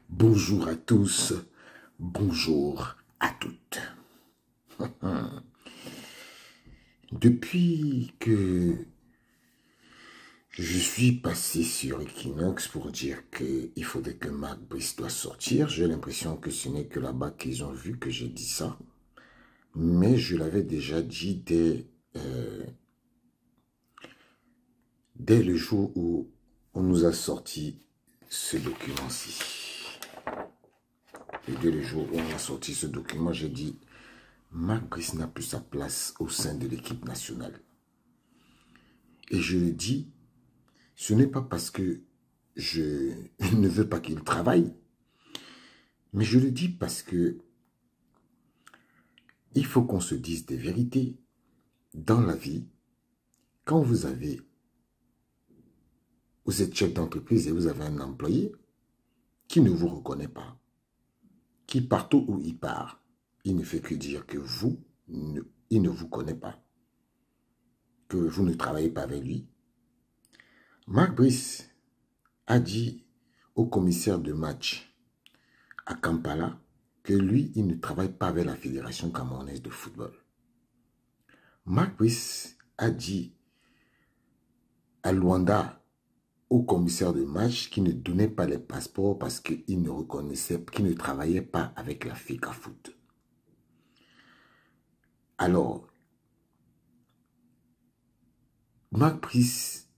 Bonjour à tous, bonjour à toutes. Depuis que je suis passé sur Equinox pour dire qu'il faudrait que Marc Brice doit sortir, j'ai l'impression que ce n'est que là-bas qu'ils ont vu que j'ai dit ça. Mais je l'avais déjà dit dès le jour où on nous a sorti ce document-ci. Et dès le jour où on a sorti ce document, j'ai dit, Marc Brice n'a plus sa place au sein de l'équipe nationale. Et je le dis, ce n'est pas parce que je ne veux pas qu'il travaille, mais je le dis parce que il faut qu'on se dise des vérités. Dans la vie, quand vous êtes chef d'entreprise et vous avez un employé qui ne vous reconnaît pas, qui partout où il part, il ne fait que dire que il ne vous connaît pas, que vous ne travaillez pas avec lui. Marc Brice a dit au commissaire de match à Kampala que lui, il ne travaille pas avec la Fédération camerounaise de football. Marc Brice a dit à Luanda, au commissaire de match, qu'il ne donnait pas les passeports parce qu'il ne reconnaissait, qu'il ne travaillait pas avec la FICA Foot. Alors, Marc Brice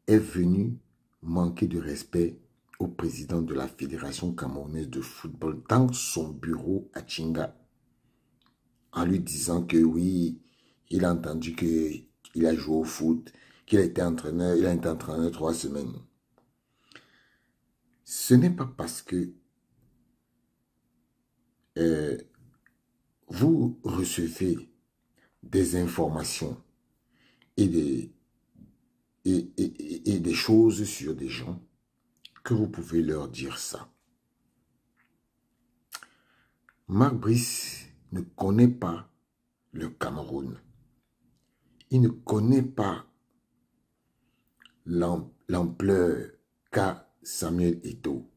est venu manquer de respect au président de la Fédération camerounaise de football dans son bureau à Tchinga, en lui disant que oui, il a entendu qu'il a joué au foot, qu'il a été entraîneur, il a été entraîneur 3 semaines. Ce n'est pas parce que vous recevez des informations et des choses sur des gens que vous pouvez leur dire ça. Marc Brice ne connaît pas le Cameroun. Il ne connaît pas l'ampleur qu'a Samuel Eto'o.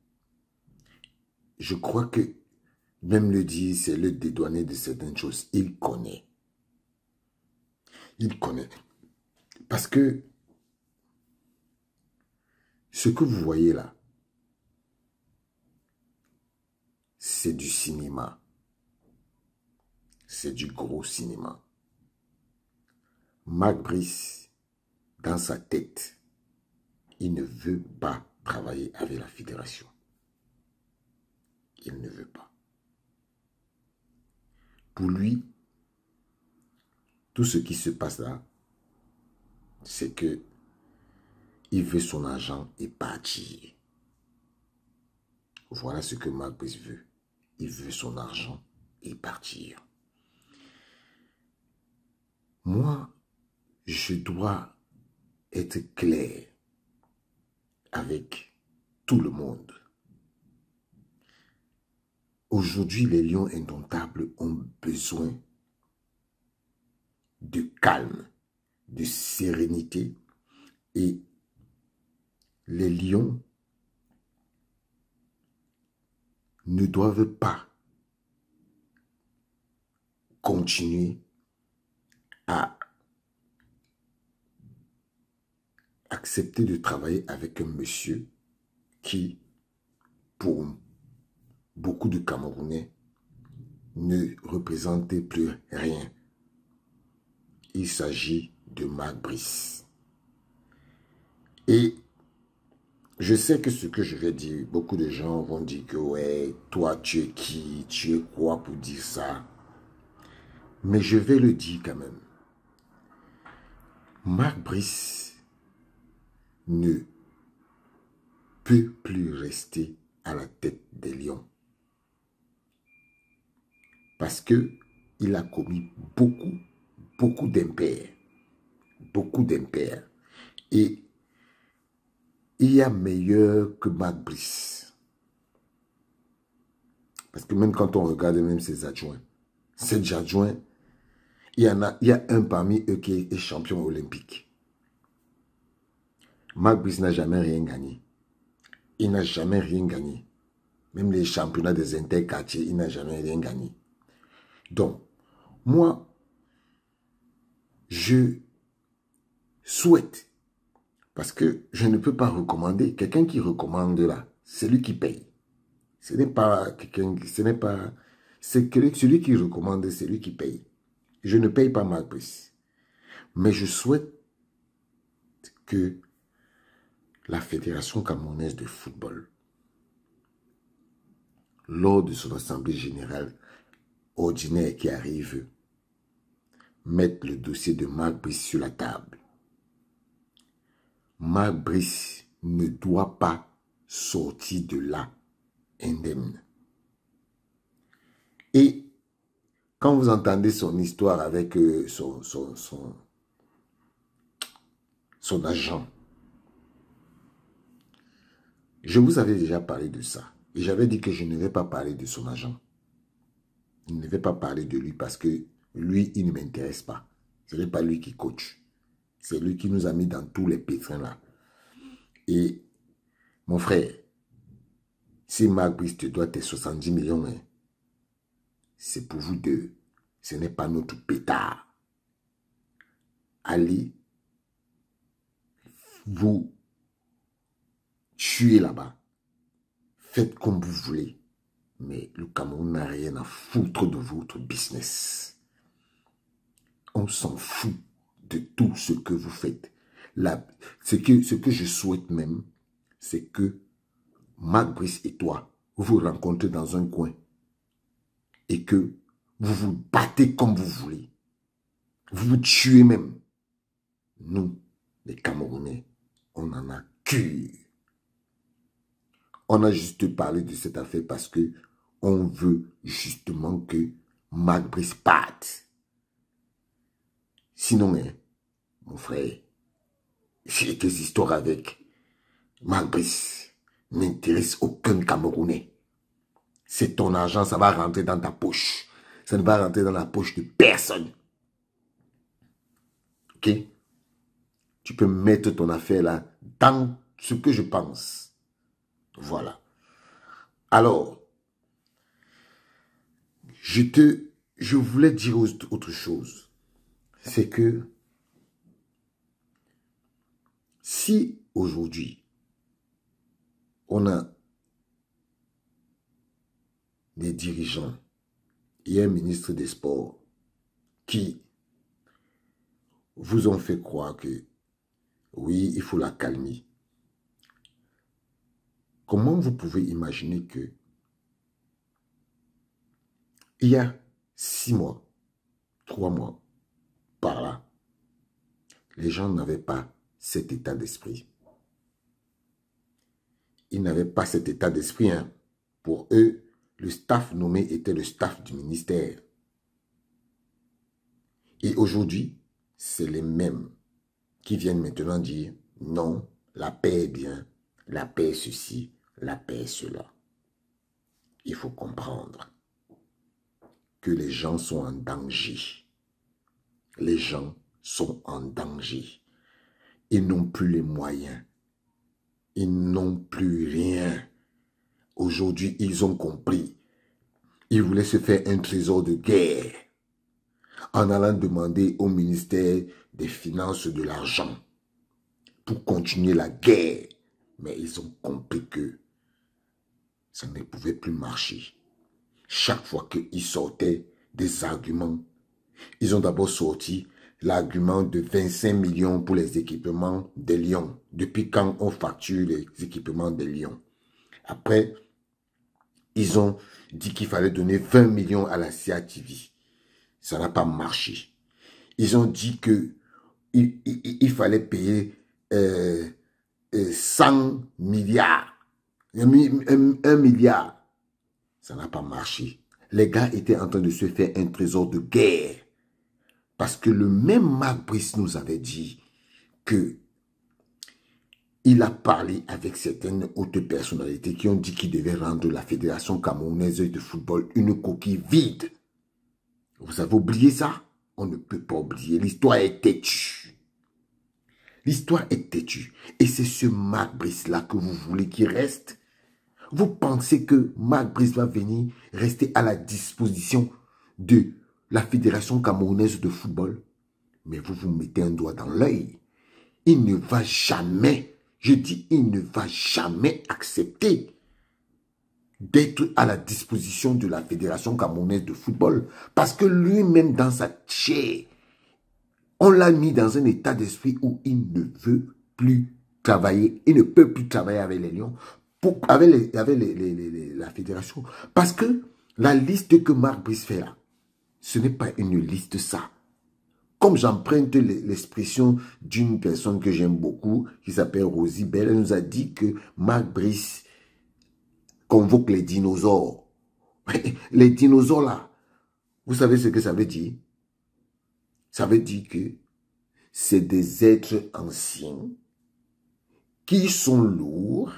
Je crois que même le dire, c'est le dédouaner de certaines choses. Il connaît. Il connaît. Parce que ce que vous voyez là, c'est du cinéma. C'est du gros cinéma. Marc Brice, dans sa tête, il ne veut pas travailler avec la fédération. Il ne veut pas. Pour lui, tout ce qui se passe là, c'est que il veut son argent et partir. Voilà ce que Marc Brice veut. Il veut son argent et partir. Moi, je dois être clair avec tout le monde. Aujourd'hui, les lions indomptables ont besoin de calme, de sérénité, et les lions ne doivent pas continuer à accepter de travailler avec un monsieur qui, pour beaucoup de Camerounais, ne représentait plus rien. Il s'agit de Marc Brice. Et je sais que ce que je vais dire, beaucoup de gens vont dire que ouais, toi tu es qui, tu es quoi pour dire ça? Mais je vais le dire quand même. Marc Brice ne peut plus rester à la tête des Lions. Parce qu'il a commis beaucoup d'impairs. Beaucoup d'impairs. Et il y a meilleur que Marc Brice. Parce que même quand on regarde même ses adjoints, il y a un parmi eux qui est champion olympique. Marc Brice n'a jamais rien gagné. il n'a jamais rien gagné. Même les championnats des interquartiers, il n'a jamais rien gagné. Donc, moi, je souhaite, parce que je ne peux pas recommander, quelqu'un qui recommande là, c'est lui qui paye. Ce n'est pas quelqu'un, ce n'est pas, c'est celui qui recommande, c'est lui qui paye. Je ne paye pas Marc Brice. Mais je souhaite que la Fédération camerounaise de football, lors de son assemblée générale ordinaire qui arrive, mette le dossier de Marc Brice sur la table. Marc Brice ne doit pas sortir de là indemne. Et quand vous entendez son histoire avec son agent, je vous avais déjà parlé de ça. Et j'avais dit que je ne vais pas parler de son agent. Je ne vais pas parler de lui parce que lui, il ne m'intéresse pas. Ce n'est pas lui qui coach. C'est lui qui nous a mis dans tous les pétrins là. Et mon frère, si Marc Brice te doit tes 70 millions, hein, c'est pour vous deux. Ce n'est pas notre pétard. Allez, vous tuez là-bas. Faites comme vous voulez. Mais le Cameroun n'a rien à foutre de votre business. On s'en fout de tout ce que vous faites. Là, ce que je souhaite même, c'est que Marc Brice et toi, vous vous rencontrez dans un coin et que vous vous battez comme vous voulez. Vous vous tuez même. Nous, les Camerounais, on en a cure. On a juste parlé de cette affaire parce que on veut justement que Marc Brice parte. Sinon, hein, mon frère, j'ai des histoires avec Marc Brice n'intéresse aucun Camerounais. C'est ton argent, ça va rentrer dans ta poche. Ça ne va rentrer dans la poche de personne. Ok? Tu peux mettre ton affaire là dans ce que je pense. Voilà. Alors, je voulais dire autre chose. C'est que si aujourd'hui, on a des dirigeants et un ministre des Sports qui vous ont fait croire que oui, il faut la calmer. Comment vous pouvez imaginer que il y a 6 mois, 3 mois, par là, les gens n'avaient pas cet état d'esprit. Ils n'avaient pas cet état d'esprit. Hein. Pour eux, le staff nommé était le staff du ministère. Et aujourd'hui, c'est les mêmes qui viennent maintenant dire non, la paix est bien, la paix est ceci, la paix est cela. Il faut comprendre que les gens sont en danger. Les gens sont en danger. Ils n'ont plus les moyens. Ils n'ont plus rien. Aujourd'hui, ils ont compris. Ils voulaient se faire un trésor de guerre en allant demander au ministère des Finances de l'argent pour continuer la guerre. Mais ils ont compris que ça ne pouvait plus marcher. Chaque fois qu'ils sortaient des arguments, ils ont d'abord sorti l'argument de 25 millions pour les équipements des Lions. Depuis quand on facture les équipements des Lions? Après, ils ont dit qu'il fallait donner 20 millions à la CATV. Ça n'a pas marché. Ils ont dit qu'il fallait payer 100 milliards. 1 milliard. Ça n'a pas marché. Les gars étaient en train de se faire un trésor de guerre. Parce que le même Marc Brice nous avait dit que il a parlé avec certaines hautes personnalités qui ont dit qu'il devait rendre la Fédération camerounaise de football une coquille vide. Vous avez oublié ça? On ne peut pas oublier. L'histoire est têtue. L'histoire est têtue. Et c'est ce Marc Brice-là que vous voulez qu'il reste. Vous pensez que Marc Brice va venir rester à la disposition de la Fédération camerounaise de football? Mais vous vous mettez un doigt dans l'œil. Il ne va jamais, je dis, il ne va jamais accepter d'être à la disposition de la Fédération camerounaise de football. Parce que lui-même, dans sa chair, on l'a mis dans un état d'esprit où il ne veut plus travailler. Il ne peut plus travailler avec les Lions, avec la Fédération. Parce que la liste que Marc Brice fait là, ce n'est pas une liste ça. Comme j'emprunte l'expression d'une personne que j'aime beaucoup, qui s'appelle Rosie Bell, elle nous a dit que Marc Brice convoque les dinosaures. Les dinosaures là, vous savez ce que ça veut dire? Ça veut dire que c'est des êtres anciens qui sont lourds,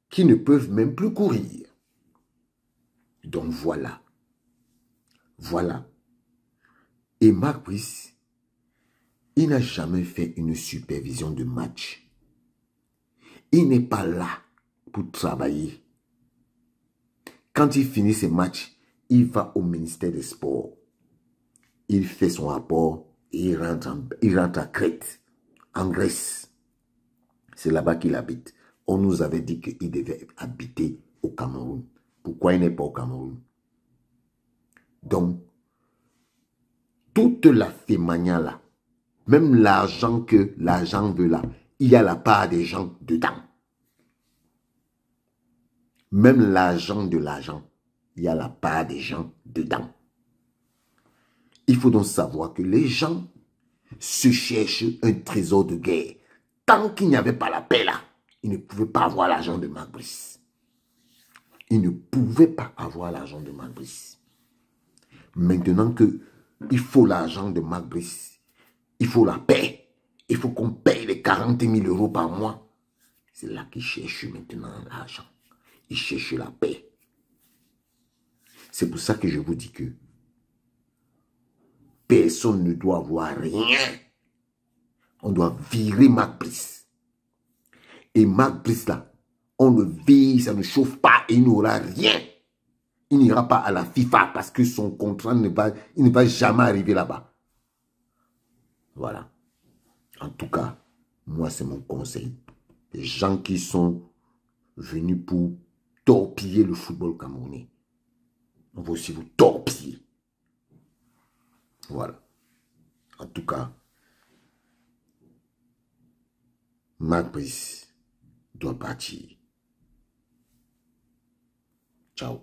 qui ne peuvent même plus courir. Donc voilà. Voilà. Et Marc Brice, il n'a jamais fait une supervision de match. Il n'est pas là pour travailler. Quand il finit ses matchs, il va au ministère des Sports. Il fait son rapport et il rentre à Crète, en Grèce. C'est là-bas qu'il habite. On nous avait dit qu'il devait habiter au Cameroun. Pourquoi il n'est pas au Cameroun? Donc, toute la fémania là, même l'argent que l'agent veut là, il y a la part des gens dedans. Même l'argent de l'argent, il y a la part des gens dedans. Il faut donc savoir que les gens se cherchent un trésor de guerre. Tant qu'il n'y avait pas la paix là, ils ne pouvaient pas avoir l'argent de Marc Brice. Ils ne pouvaient pas avoir l'argent de Marc Brice. Maintenant qu'il faut l'argent de Marc Brice, il faut la paix, il faut qu'on paye les 40 000 € par mois. C'est là qu'ils cherchent maintenant l'argent. Ils cherchent la paix. C'est pour ça que je vous dis que personne ne doit avoir rien. On doit virer Marc Brice. Et Marc Brice là, on le vire, ça ne chauffe pas et il n'aura rien. Il n'ira pas à la FIFA parce que son contrat il ne va jamais arriver là-bas. Voilà. En tout cas, moi c'est mon conseil. Les gens qui sont venus pour torpiller le football camerounais, on va aussi vous torpiller. Voilà. En tout cas, Marc Brice doit partir. Ciao.